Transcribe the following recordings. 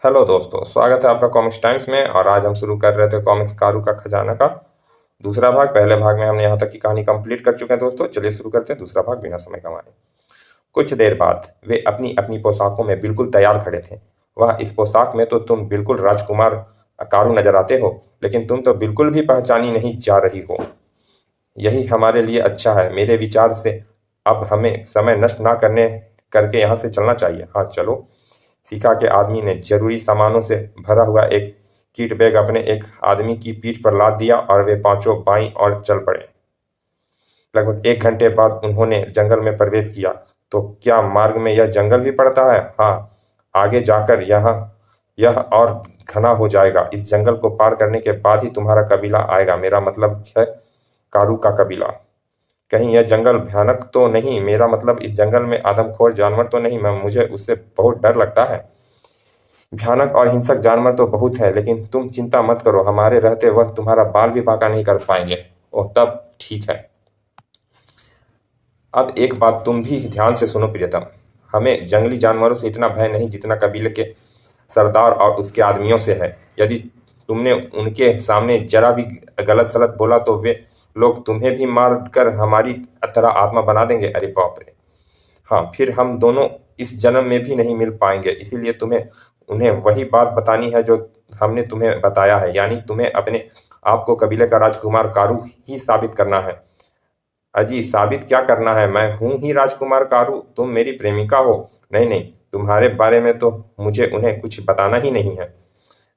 Hello दोस्तों, स्वागत है आपका कॉमिक्स टाइम्स में। और आज हम शुरू कर रहे थे कॉमिक्स कारू का खजाना का दूसरा भाग। पहले भाग में हमने यहाँ तक की कहानी कंप्लीट कर चुके हैं दोस्तों। चलिए शुरू करते हैं दूसरा भाग बिना समय गंवाए। कुछ देर बाद वे अपनी अपनी पोशाकों में बिल्कुल तैयार खड़े थे। वह इस पोशाक में तो तुम बिल्कुल राजकुमार कारू नजर आते हो, लेकिन तुम तो बिल्कुल भी पहचानी नहीं जा रही हो। यही हमारे लिए अच्छा है मेरे विचार से। अब हमें समय नष्ट ना करने करके यहाँ से चलना चाहिए। हाँ चलो। शिखा के आदमी ने जरूरी सामानों से भरा हुआ एक किट बैग अपने एक आदमी की पीठ पर लाद दिया और वे पांचों बाईं ओर चल पड़े। लगभग 1 घंटे बाद उन्होंने जंगल में प्रवेश किया। तो क्या मार्ग में यह जंगल भी पड़ता है? हाँ, आगे जाकर यह और घना हो जाएगा। इस जंगल को पार करने के बाद ही तुम्हारा कबीला आएगा। मेरा मतलब है कारू का कबीला। कहीं यह जंगल भयानक तो नहीं? मेरा मतलब इस जंगल में आदमखोर जानवर तो नहीं? मुझे उससे बहुत डर लगता है। भयानक और हिंसक जानवर तो बहुत है, लेकिन तुम चिंता मत करो, हमारे रहते वह तुम्हारा बाल भी बांका नहीं कर पाएंगे। ओह, तब ठीक है। अब एक बात तुम भी ध्यान से सुनो प्रियतम। हमें जंगली जानवरों से इतना भय नहीं जितना कबीले के सरदार और उसके आदमियों से है। यदि तुमने उनके सामने जरा भी गलत सलत बोला तो वे लोग तुम्हें भी मार कर हमारी तरह आत्मा बना देंगे। अरे बाप रे! हाँ, फिर हम दोनों इस जन्म में भी नहीं मिल पाएंगे। इसीलिए तुम्हें उन्हें वही बात बतानी है जो हमने तुम्हें बताया है, यानी तुम्हें अपने आप को कबीले का राजकुमार कारू ही साबित करना है। अजी, साबित क्या करना है? मैं हूं ही राजकुमार कारू। तुम मेरी प्रेमिका हो। नहीं नहीं, तुम्हारे बारे में तो मुझे उन्हें कुछ बताना ही नहीं है।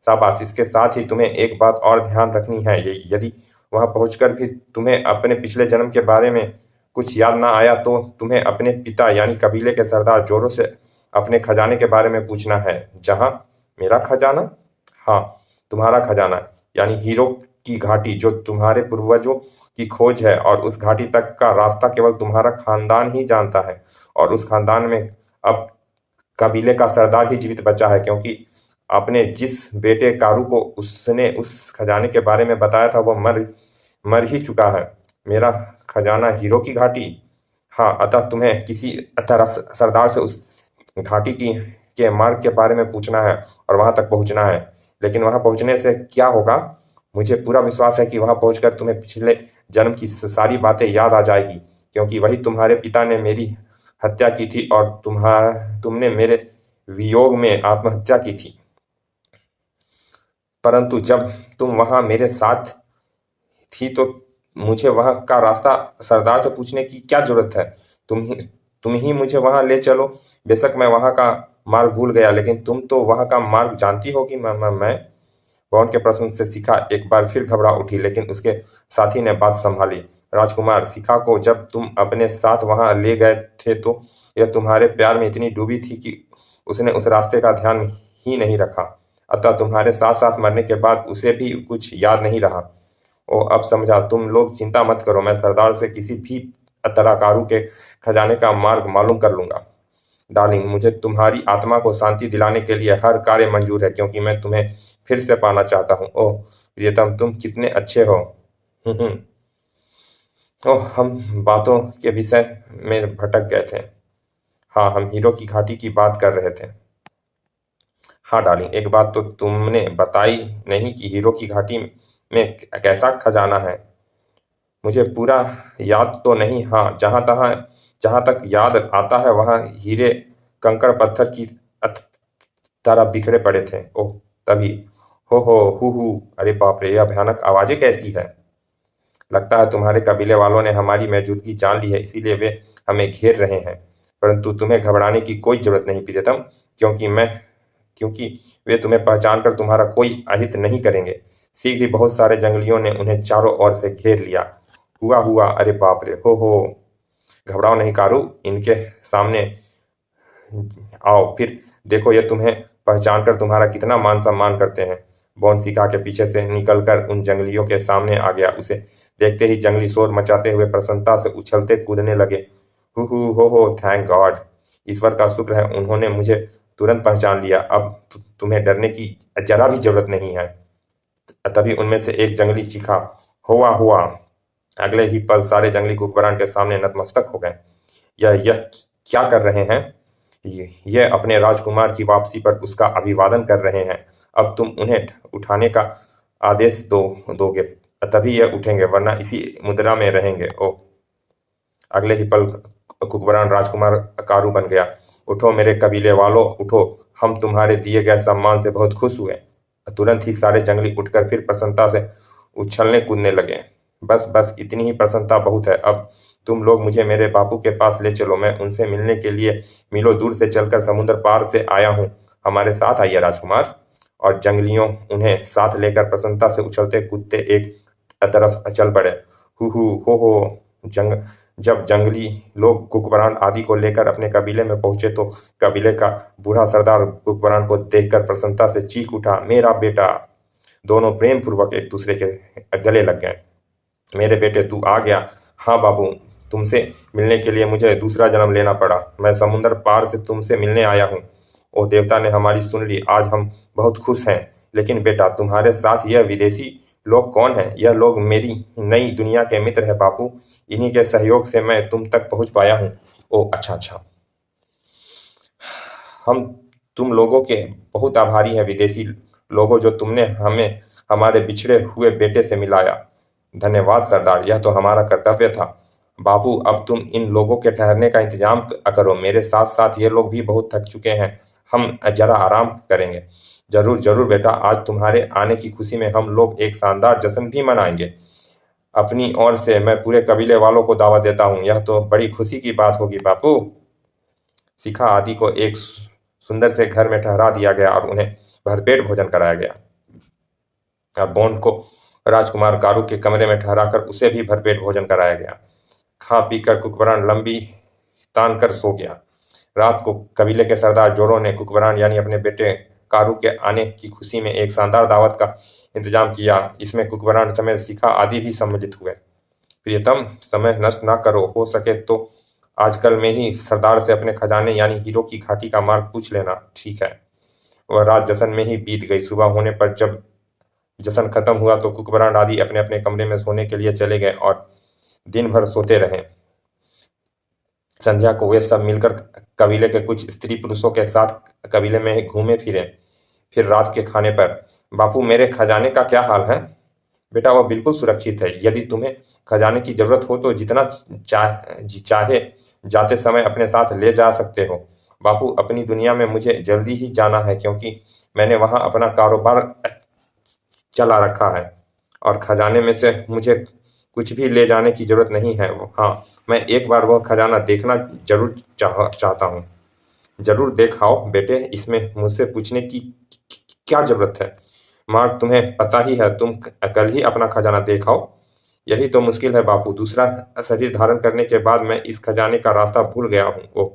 शाबाश। इसके साथ ही तुम्हें एक बात और ध्यान रखनी है। यदि वहां पहुंचकर भी तुम्हें अपने पिछले जन्म के बारे में कुछ याद ना आया तो तुम्हें अपने पिता यानी कबीले के सरदार जोरो से अपने खजाने के बारे में पूछना है। जहां मेरा खजाना? हाँ, तुम्हारा खजाना, यानी हीरो की घाटी जो तुम्हारे पूर्वजों की खोज है। और उस घाटी तक का रास्ता केवल तुम्हारा खानदान ही जानता है। और उस खानदान में अब कबीले का सरदार ही जीवित बचा है, क्योंकि आपने जिस बेटे कारू को उसने उस खजाने के बारे में बताया था वह मर ही चुका है। मेरा खजाना हीरो की घाटी? हाँ, अतः तुम्हें किसी तरह सरदार से उस घाटी की के मार्ग के बारे में पूछना है और वहां तक पहुंचना है। लेकिन वहां पहुंचने से क्या होगा? मुझे पूरा विश्वास है कि वहां पहुंचकर तुम्हें पिछले जन्म की सारी बातें याद आ जाएगी, क्योंकि वही तुम्हारे पिता ने मेरी हत्या की थी और तुमने मेरे वियोग में आत्महत्या की थी। परंतु जब तुम वहां मेरे साथ थी तो मुझे वहां का रास्ता सरदार से पूछने की क्या जरूरत है? तुम ही तुम ही मुझे वहां ले चलो। बेशक मैं वहां का मार्ग भूल गया, लेकिन तुम तो वहां का मार्ग जानती होगी। मैं वॉन के प्रश्न से शिखा एक बार फिर घबरा उठी, लेकिन उसके साथी ने बात संभाली। राजकुमार, शिखा को जब तुम अपने साथ वहां ले गए थे तो यह तुम्हारे प्यार में इतनी डूबी थी कि उसने उस रास्ते का ध्यान ही नहीं रखा। अतः तुम्हारे साथ साथ मरने के बाद उसे भी कुछ याद नहीं रहा। ओ, अब समझा। तुम लोग चिंता मत करो, मैं सरदार से किसी भी तरह कारू के खजाने का मार्ग मालूम कर लूंगा। डार्लिंग, मुझे तुम्हारी आत्मा को शांति दिलाने के लिए हर कार्य मंजूर है, क्योंकि मैं तुम्हें फिर से पाना चाहता हूँ। ओह प्रियतम, तुम कितने अच्छे हो। हम्म। ओह, हम बातों के विषय में भटक गए थे। हाँ, हम हीरो की घाटी की बात कर रहे थे। हाँ डार्लिंग, एक बात तो तुमने बताई नहीं कि हीरो की घाटी में कैसा खजाना है। मुझे पूरा याद तो नहीं। हाँ, जहां तक याद आता है वहां हीरे कंकड़ पत्थर की तरह बिखरे पड़े थे। ओह, तभी। हो हु। अरे बाप रे, यह भयानक आवाजें कैसी है? लगता है तुम्हारे कबीले वालों ने हमारी मौजूदगी जान ली है, इसीलिए वे हमें घेर रहे हैं। परंतु तुम्हें घबराने की कोई जरूरत नहीं प्रियतम, क्योंकि वे तुम्हें पहचान कर तुम्हारा कोई अहित नहीं करेंगे। शीघ्र ही बहुत सारे जंगलियों ने उन्हें चारों ओर से घेर लिया। हुआ। अरे बाप रे, हो। घबराओ नहीं कारू, इनके सामने आओ, फिर देखो ये तुम्हें पहचान कर तुम्हारा कितना मान सम्मान करते हैं। बॉन शिखा के पीछे से निकलकर उन जंगलियों के सामने आ गया। उसे देखते ही जंगली शोर मचाते हुए प्रसन्नता से उछलते कूदने लगे। हु हो, थैंक गॉड! ईश्वर का शुक्र है, उन्होंने मुझे तुरंत पहचान लिया। अब तुम्हें डरने की जरा भी जरूरत नहीं है। तभी उनमें से एक जंगली चीखा, हुआ। अगले ही पल सारे जंगली कुकबरान के सामने नतमस्तक हो गए। यह क्या कर रहे हैं? ये अपने राजकुमार की वापसी पर उसका अभिवादन कर रहे हैं। अब तुम उन्हें उठाने का आदेश दोगे, तभी ये उठेंगे, वरना इसी मुद्रा में रहेंगे। ओह! अगले ही पल कुकबरान राजकुमार कारू बन गया। उठो मेरे कबीले वालों, उठो, हम तुम्हारे दिए गए सम्मान से बहुत खुश हुए। तुरंत ही सारे जंगली उठकर फिर प्रसन्नता से उछलने कूदने लगे। बस बस इतनी ही प्रसन्नता बहुत है। अब तुम लोग मुझे मेरे बापू के पास ले चलो। मैं उनसे मिलने के लिए मीलों दूर से चलकर समुद्र पार से आया हूँ। हमारे साथ आइए राजकुमार। और जंगलियों उन्हें साथ लेकर प्रसन्नता से उछलते कूदते एक तरफ चल पड़े। हु हो जंग जब जंगली लोग कुकबरान आदि को लेकर अपने कबीले में पहुंचे तो कबीले का बूढ़ा सरदार कुकबरान को देखकर प्रसन्नता से चीख उठा, मेरा बेटा। दोनों प्रेम पूर्वक एक दूसरे के गले लग गए। मेरे बेटे, तू आ गया। हाँ बाबू, तुमसे मिलने के लिए मुझे दूसरा जन्म लेना पड़ा। मैं समुद्र पार से तुमसे मिलने आया हूँ। ओ देवता ने हमारी सुन ली, आज हम बहुत खुश हैं। लेकिन बेटा, तुम्हारे साथ यह विदेशी लोग कौन हैं? यह लोग मेरी नई दुनिया के मित्र हैं बापू। इन्हीं के सहयोग से मैं तुम तक पहुंच पाया हूँ। ओ अच्छा अच्छा, हम तुम लोगों के बहुत आभारी हैं विदेशी लोगों, जो तुमने हमें हमारे बिछड़े हुए बेटे से मिलाया। धन्यवाद सरदार, यह तो हमारा कर्तव्य था। बाबू, अब तुम इन लोगों के ठहरने का इंतजाम करो। मेरे साथ साथ ये लोग भी बहुत थक चुके हैं। हम जरा आराम करेंगे। जरूर जरूर बेटा, आज तुम्हारे आने की खुशी में हम लोग एक शानदार जश्न भी मनाएंगे। अपनी ओर से मैं पूरे कबीले वालों को दावत देता हूँ। यह तो बड़ी खुशी की बात होगी बापू। शिखा आदि को एक सुंदर से घर में ठहरा दिया गया और उन्हें भरपेट भोजन कराया गया। अब बॉन्ड को राजकुमार कारू के कमरे में ठहराकर उसे भी भरपेट भोजन कराया गया। खा पीकर कुकबरान लंबी तान कर सो गया। रात को कबीले के सरदार जोरो ने कुकबरान यानी अपने बेटे कारू के आने की खुशी में एक शानदार दावत का इंतजाम किया। इसमें कुकबरान समेत शिखा आदि भी सम्मिलित हुए। प्रियतम, समय नष्ट ना करो। हो सके तो आजकल में ही सरदार से अपने खजाने यानी हीरो की घाटी का मार्ग पूछ लेना। ठीक है। वह रात जश्न में ही बीत गई। सुबह होने पर जब जश्न खत्म हुआ तो कुकबरान आदि अपने अपने कमरे में सोने के लिए चले गए और दिन भर सोते रहे। संध्या को वे सब मिलकर कबीले के कुछ स्त्री पुरुषों के साथ कबीले में घूमे फिरे। फिर रात के खाने पर, बापू मेरे खजाने का क्या हाल है? बेटा, वह बिल्कुल सुरक्षित है। यदि तुम्हें खजाने की जरूरत हो तो जितना चाहे जाते समय अपने साथ ले जा सकते हो। बापू, अपनी दुनिया में मुझे जल्दी ही जाना है, क्योंकि मैंने वहां अपना कारोबार चला रखा है और खजाने में से मुझे कुछ भी ले जाने की जरूरत नहीं है। हाँ, मैं एक बार वह खजाना देखना जरूर चाहता हूँ। जरूर देखाओ बेटे, इसमें मुझसे पूछने की क्या जरूरत है? मार्ग तुम्हें पता ही है, तुम कल ही अपना खजाना देखाओ। यही तो मुश्किल है बापू। दूसरा शरीर धारण करने के बाद मैं इस खजाने का रास्ता भूल गया हूँ। ओह!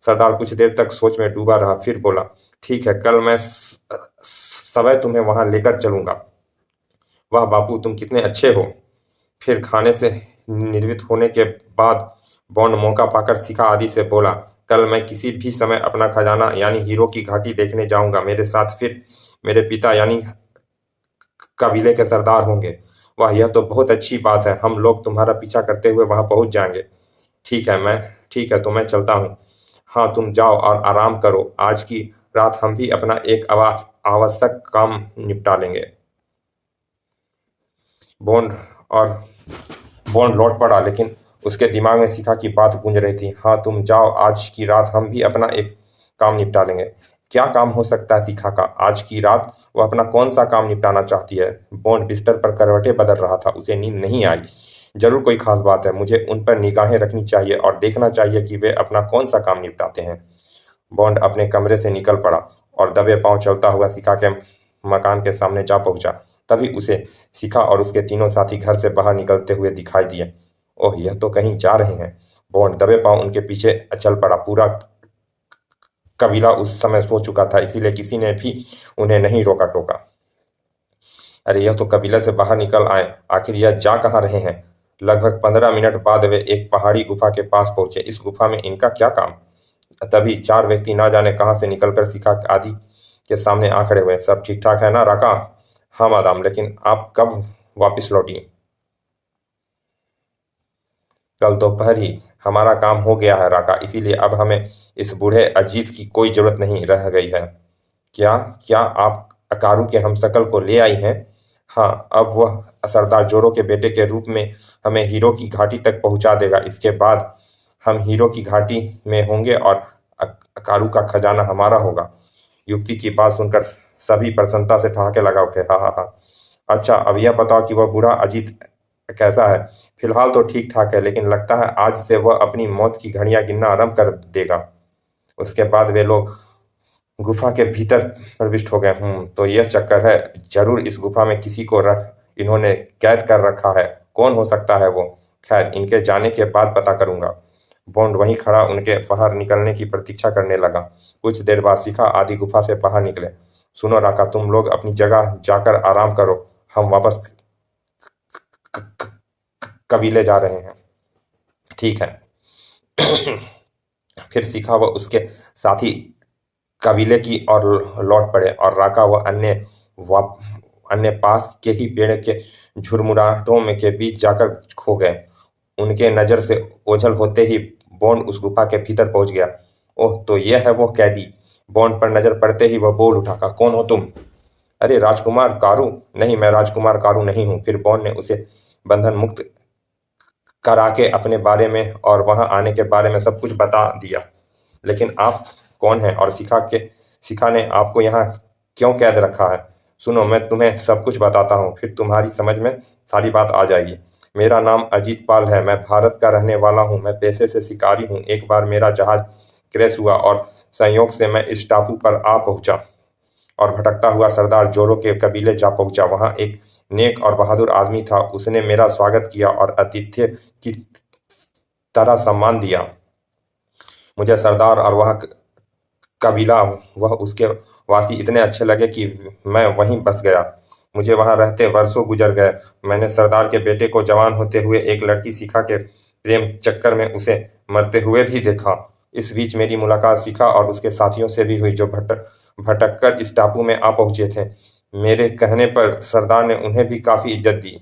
सरदार कुछ देर तक सोच में डूबा रहा, फिर बोला, ठीक है, कल मैं सवय तुम्हें वहां लेकर चलूंगा। वाह बापू, तुम कितने अच्छे हो। फिर खाने से निर्वित होने के बाद बॉन्ड मौका पाकर शिखा आदि से बोला, कल मैं किसी भी समय अपना खजाना यानी हीरो की घाटी देखने जाऊंगा। मेरे साथ फिर मेरे पिता यानी कबीले के सरदार होंगे। वाह, यह तो बहुत अच्छी बात है। हम लोग तुम्हारा पीछा करते हुए वहां पहुंच जाएंगे। ठीक है, तो मैं चलता हूँ। हाँ, तुम जाओ और आराम करो। आज की रात हम भी अपना एक आवश्यक काम निपटा लेंगे। बॉन्ड और बॉन्ड लौट पड़ा, लेकिन उसके दिमाग में शिखा की बात गूंज रही थी। हाँ, तुम जाओ, आज की रात हम भी अपना एक काम निपटा लेंगे। क्या काम हो सकता है शिखा का? आज की रात वह अपना कौन सा काम निपटाना चाहती है? बॉन्ड बिस्तर पर करवटें बदल रहा था। उसे नींद नहीं आई। जरूर कोई खास बात है। मुझे उन पर निगाहें रखनी चाहिए और देखना चाहिए कि वे अपना कौन सा काम निपटाते हैं। बॉन्ड अपने कमरे से निकल पड़ा और दबे पांव चलता हुआ शिखा के मकान के सामने जा पहुंचा। तभी उसे शिखा और उसके तीनों साथी घर से बाहर निकलते हुए दिखाई दिए। ओह, यह तो कहीं जा रहे हैं। बॉन्ड दबे पांव उनके पीछे चल पड़ा। पूरा कबीला उस समय सो चुका था, इसीलिए किसी ने भी उन्हें नहीं रोका टोका। अरे, यह तो कबीले से बाहर निकल आए। आखिर यह जा कहाँ रहे हैं? लगभग 15 मिनट बाद वे एक पहाड़ी गुफा के पास पहुंचे। इस गुफा में इनका क्या काम? तभी चार व्यक्ति ना जाने कहां से निकलकर शिखा आदि के सामने आ खड़े हुए। सब ठीक ठाक है ना राका? हाँ मादाम, लेकिन आप कब वापस लौटी? कल दोपहर ही हमारा काम हो गया है राका, इसीलिए अब हमें इस बूढ़े अजीत की कोई जरूरत नहीं रह गई है। क्या क्या आप अकारू के हमशक्ल को ले आई हैं? हाँ, अब वह सरदार जोरो के बेटे के रूप में हमें हीरो की घाटी तक पहुंचा देगा। इसके बाद हम हीरो की घाटी में होंगे और अकारू का खजाना हमारा होगा। युवती की बात सुनकर सभी प्रसन्नता से ठहाके लगा उठे। हा हा हा। अच्छा, अब यह बताओ कि वह बूढ़ा अजीत कैसा है? फिलहाल तो ठीक ठाक है, लेकिन लगता है आज से वह अपनी मौत की घड़ियां गिनना आरंभ कर देगा। उसके बाद वे लोग गुफा के भीतर प्रविष्ट हो गए। तो यह चक्कर है। जरूर इस गुफा में किसी को रख इन्होंने कैद कर रखा है। कौन हो सकता है वो? खैर, इनके जाने के बाद पता करूंगा। बॉन्ड वहीं खड़ा उनके बाहर निकलने की प्रतीक्षा करने लगा। कुछ देर बाद शिखा आदि गुफा से बाहर निकले। सुनो राका, तुम लोग अपनी जगह जाकर आराम करो, हम वापस कबीले जा रहे हैं। ठीक है। फिर शिखा व उसके साथी कबीले की ओर लौट पड़े और राका व अन्य पास के ही पेड़ के झुरमुराहटों में के बीच जाकर खो गए। उनके नजर से ओझल होते ही बॉन्ड उस गुफा के भीतर पहुंच गया। ओह, तो यह है वो कैदी। बॉन्ड पर नजर पड़ते ही वह बोल उठा, कौन हो तुम? अरे राजकुमार कारू? नहीं, मैं राजकुमार कारू नहीं हूँ। फिर बॉन्ड ने उसे बंधन मुक्त करा के अपने बारे में और वहां आने के बारे में सब कुछ बता दिया। लेकिन आप कौन हैं और शिखा ने आपको यहाँ क्यों कैद रखा है? सुनो, मैं तुम्हें सब कुछ बताता हूँ, फिर तुम्हारी समझ में सारी बात आ जाएगी। मेरा नाम अजीत पाल है, मैं भारत का रहने वाला हूँ, मैं पेशे से शिकारी हूँ। एक बार मेरा जहाज क्रैश हुआ और संयोग से मैं इस टापू पर आ पहुंचा और भटकता हुआ सरदार जोरो के कबीले जा पहुंचा। वहां एक नेक और बहादुर आदमी था, उसने मेरा स्वागत किया और आतिथ्य की तरह सम्मान दिया। मुझे सरदार और वह कबीला वह उसके वासी इतने अच्छे लगे कि मैं वहीं बस गया। मुझे वहां रहते वर्षों गुजर गए। मैंने सरदार के बेटे को जवान होते हुए एक लड़की शिखा के प्रेम चक्कर में उसे मरते हुए भी देखा। इस बीच मेरी मुलाकात शिखा और उसके साथियों से भी हुई, जो भटक कर इस टापू में आ पहुंचे थे। मेरे कहने पर सरदार ने उन्हें भी काफी इज्जत दी।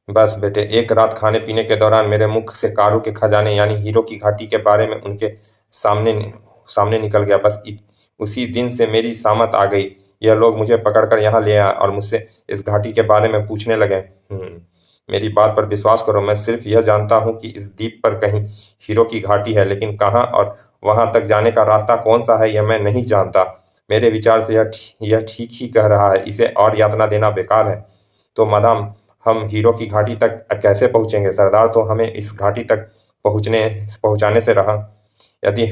बस बेटे, एक रात खाने पीने के दौरान मेरे मुख से कारू के खजाने यानी हीरो की घाटी के बारे में उनके सामने सामने निकल गया। उसी दिन से मेरी सामत आ गई। यह लोग मुझे पकड़कर यहाँ ले आए और मुझसे इस घाटी के बारे में पूछने लगे। मेरी बात पर विश्वास करो, मैं सिर्फ यह जानता हूँ कि इस द्वीप पर कहीं हीरो की घाटी है, लेकिन कहाँ और वहां तक जाने का रास्ता कौन सा है यह मैं नहीं जानता। मेरे विचार से यह ठीक ही कह रहा है, इसे और यातना देना बेकार है। तो मादाम, हम हीरो की घाटी तक कैसे पहुंचेंगे? सरदार तो हमें इस घाटी तक पहुंचाने से रहा। यदि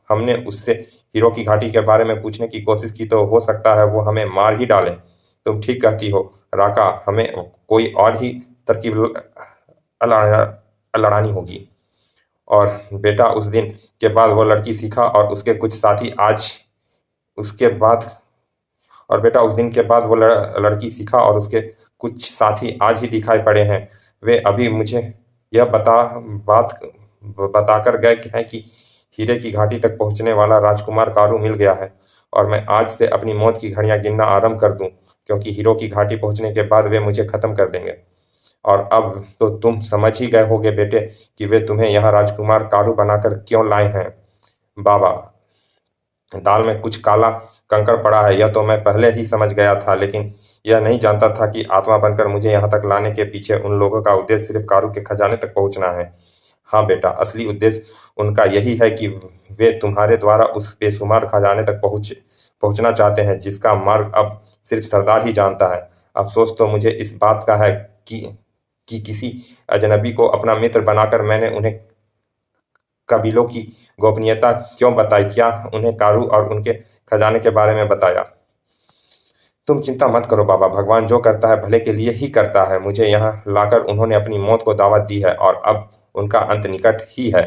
हमने उससे हीरो की घाटी के बारे में पूछने की कोशिश की तो हो सकता है वो हमें मार ही डाले। तुम ठीक कहती हो राका, हमें कोई और ही तरकीब लड़ानी होगी। और बेटा, उस दिन के बाद वो लड़की शिखा और उसके कुछ साथी आज उसके बाद और बेटा उस दिन के बाद वो लड़की शिखा और उसके कुछ साथी आज ही दिखाई पड़े हैं। वे अभी मुझे यह बात बताकर गए हैं कि हीरे की घाटी तक पहुंचने वाला राजकुमार कारू मिल गया है और मैं आज से अपनी मौत की घड़ियां गिनना आरंभ कर दूं, क्योंकि हीरो की घाटी पहुंचने के बाद वे मुझे खत्म कर देंगे। और अब तो तुम समझ ही गए होगे बेटे कि वे तुम्हें यहाँ राजकुमार कारू बनाकर क्यों लाए हैं। बाबा, दाल में कुछ काला कंकड़ पड़ा है, यह तो मैं पहले ही समझ गया था, लेकिन यह नहीं जानता था कि आत्मा बनकर मुझे यहाँ तक लाने के पीछे उन लोगों का उद्देश्य सिर्फ कारू के खजाने तक पहुँचना है। हाँ बेटा, असली उद्देश्य उनका यही है कि वे तुम्हारे द्वारा उस बेशुमार खजाने तक पहुँचना चाहते हैं, जिसका मार्ग अब सिर्फ सरदार ही जानता है। अफसोस तो मुझे इस बात का है कि किसी अजनबी को अपना मित्र बनाकर मैंने उन्हें कबीलों की गोपनीयता क्यों बताई, क्या उन्हें कारू और उनके खजाने के बारे में बताया। तुम चिंता मत करो बाबा, भगवान जो करता है भले के लिए ही करता है। मुझे यहाँ लाकर उन्होंने अपनी मौत को दावत दी है और अब उनका अंत निकट ही है।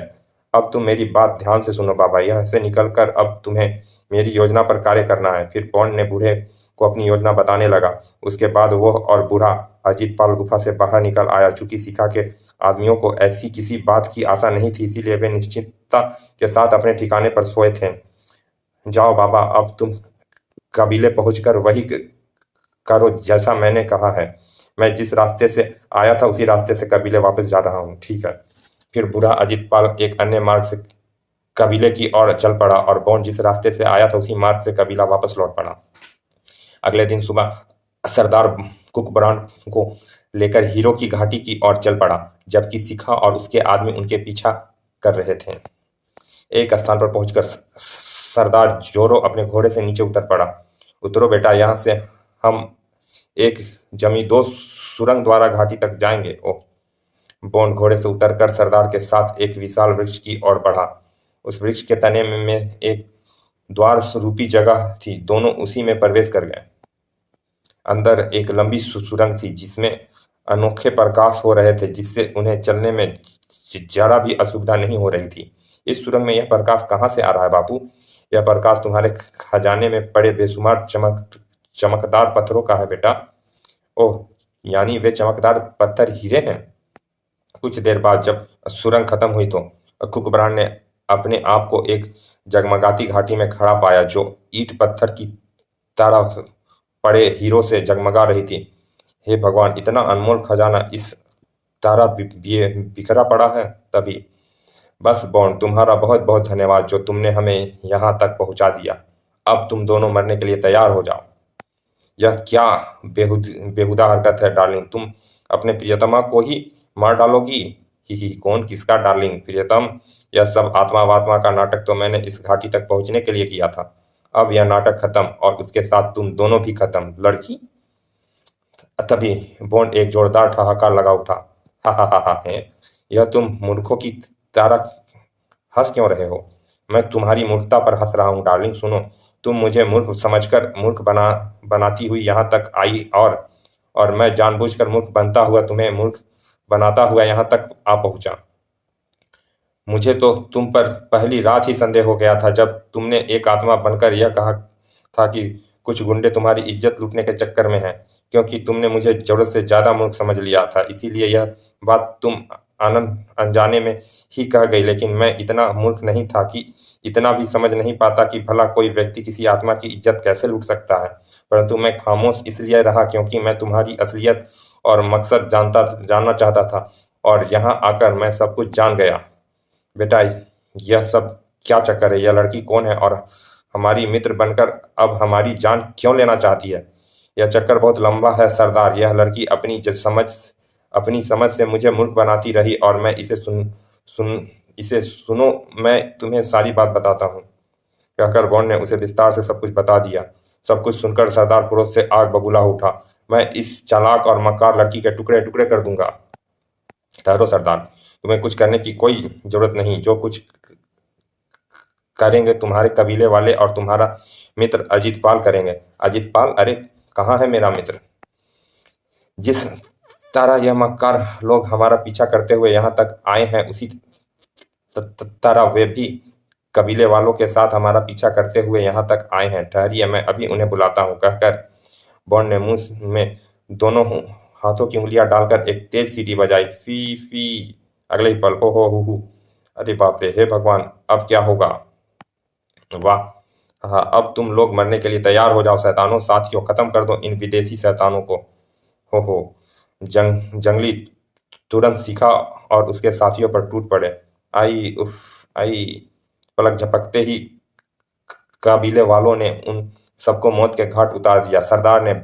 अब तुम मेरी बात ध्यान से सुनो बाबा, यह से निकलकर अब तुम्हें मेरी योजना पर कार्य करना है। फिर बॉन्ड ने बूढ़े को अपनी योजना बताने लगा। उसके बाद वो और बूढ़ा अजीत पाल गुफा से बाहर निकल आया। चूंकि शिखा के आदमियों को ऐसी किसी बात की आशा नहीं थी, इसीलिए वे निश्चिंतता के साथ अपने ठिकाने पर सोए थे। जाओ बाबा, अब तुम कबीले पहुंचकर वही करो जैसा मैंने कहा है। मैं जिस रास्ते से आया था उसी रास्ते से कबीले वापस जा रहा हूँ। ठीक है। फिर बूढ़ा अजितपाल एक अन्य मार्ग से कबीले की ओर चल पड़ा और बॉन्ड जिस रास्ते से आया था उसी मार्ग से कबीला वापस लौट पड़ा। अगले दिन सुबह सरदार कुकबरान को लेकर हीरो की घाटी की ओर चल पड़ा, जबकि सिखा और उसके आदमी उनके पीछा कर रहे थे। एक स्थान पर पहुंचकर सरदार जोरो अपने घोड़े से नीचे उतर पड़ा। उतरो बेटा, यहाँ से हम एक जमी 2 सुरंग द्वारा घाटी तक जाएंगे। ओह! बॉन्ड घोड़े से उतरकर सरदार के साथ एक विशाल वृक्ष की ओर बढ़ा। उस वृक्ष के तने में एक द्वार रूपी जगह थी। दोनों उसी में प्रवेश कर गए। अंदर एक लंबी सुरंग थी जिसमें अनोखे प्रकाश हो रहे थे, जिससे उन्हें चलने में जरा भी असुविधा नहीं हो रही थी। इस सुरंग में यह प्रकाश कहाँ से आ रहा है बापू? यह प्रकाश तुम्हारे खजाने में पड़े बेशुमार चमकदार पत्थरों का है बेटा। ओह, यानी वे चमकदार पत्थर हीरे हैं। कुछ देर बाद जब सुरंग खत्म हुई तो कुकबरान ने अपने आप को एक जगमगाती घाटी में खड़ा पाया, जो ईंट पत्थर की तरह पड़े हीरो से जगमगा रही थी। हे भगवान, इतना अनमोल खजाना इस तरह बिखरा पड़ा है। तभी बस बॉन्ड, तुम्हारा बहुत बहुत धन्यवाद जो तुमने हमें यहाँ तक पहुँचा दिया। अब तुम दोनों मरने के लिए तैयार हो जाओ। यह क्या बेहुदा हरकत है डार्लिंग, तुम अपने प्रियतमा को ही मार डालोगी? ही, कौन किसका डार्लिंग प्रियतम? यह सब आत्मा वात्मा का नाटक तो मैंने इस घाटी तक पहुंचने के लिए किया था। अब यह नाटक खत्म और उसके साथ तुम दोनों भी खत्म, लड़की। तभी बॉन्ड एक जोरदार ठहाका लगा उठा। हा हा हा हा, है यह तुम मूर्खों की तरह हंस क्यों रहे हो? मैं तुम्हारी मूर्खता पर हंस रहा हूँ डार्लिंग। सुनो, तुम मुझे मूर्ख समझकर मूर्ख बनाती हुई यहाँ तक आई और मैं जानबूझकर मूर्ख बनता हुआ तुम्हें मूर्ख बनाता हुआ यहाँ तक आ पहुंचा। मुझे तो तुम पर पहली रात ही संदेह हो गया था, जब तुमने एक आत्मा बनकर यह कहा था कि कुछ गुंडे तुम्हारी इज्जत लूटने के चक्कर में हैं, क्योंकि तुमने मुझे जरूरत से ज्यादा मूर्ख समझ लिया था। इसीलिए यह बात तुम आनंद अनजाने में ही कह गई, लेकिन मैं इतना मूर्ख नहीं था कि इतना भी समझ नहीं पाता कि भला कोई व्यक्ति किसी आत्मा की इज्जत कैसे लूट सकता है। परंतु मैं खामोश इसलिए रहा क्योंकि मैं तुम्हारी असलियत और मकसद जानना चाहता था, और यहाँ आकर मैं सब कुछ जान गया। बेटा, यह सब क्या चक्कर है? यह लड़की कौन है और हमारी मित्र बनकर अब हमारी जान क्यों लेना चाहती है? यह चक्कर बहुत लंबा है सरदार। यह लड़की अपनी समझ से मुझे मूर्ख बनाती रही और मैं इसे सुनो, मैं तुम्हें सारी बात बताता हूँ। कहकर बॉन्ड ने उसे विस्तार से सब कुछ बता दिया। सब कुछ सुनकर सरदार क्रोध से आग बबूला उठा। मैं इस चालाक और मक्कार लड़की के टुकड़े टुकड़े कर दूंगा। ठहरो सरदार, तुम्हें कुछ करने की कोई जरूरत नहीं। जो कुछ करेंगे तुम्हारे कबीले वाले और तुम्हारा मित्र अजितपाल करेंगे। अजितपाल? अरे कहाँ है मेरा मित्र? जिस तरह यह मक्कार लोग हमारा पीछा करते हुए यहाँ तक आए हैं, उसी तरह वे भी कबीले वालों के साथ हमारा पीछा करते हुए यहाँ तक आए हैं। ठहरिए, मैं अभी उन्हें बुलाता हूँ। कहकर बॉन्ड ने मुंह में दोनों हाथों की उंगलियां डालकर एक तेज सीटी बजाई। फी फी। अगले ही पल हो। अरे बाप रे, हे भगवान, अब क्या होगा? वाह, हाँ, अब तुम लोग मरने के लिए तैयार हो जाओ शैतानों। साथियों, खत्म कर दो इन विदेशी शैतानों को। हो। जंगली तुरंत सीखा और उसके साथियों पर टूट पड़े। आई उफ, आई। पलक झपकते ही काबिले वालों ने उन सबको मौत के घाट उतार दिया। सरदार ने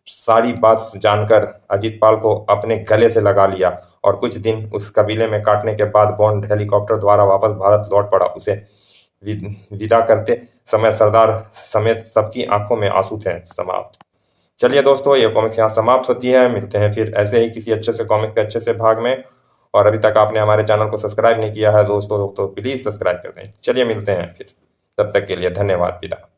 सारी बात जानकर अजितपाल को अपने गले से लगा लिया और कुछ दिन उस कबीले में काटने के बाद बॉन्ड हेलीकॉप्टर द्वारा वापस भारत लौट पड़ा। उसे विदा करते समय सरदार समेत सबकी आंखों में आंसू थे। समाप्त। चलिए दोस्तों, ये कॉमिक्स यहाँ समाप्त होती है। मिलते हैं फिर ऐसे ही किसी अच्छे से कॉमिक्स के अच्छे से भाग में। और अभी तक आपने हमारे चैनल को सब्सक्राइब नहीं किया है दोस्तों, तो प्लीज़ सब्सक्राइब कर दें। चलिए मिलते हैं फिर, तब तक के लिए धन्यवाद। विदा।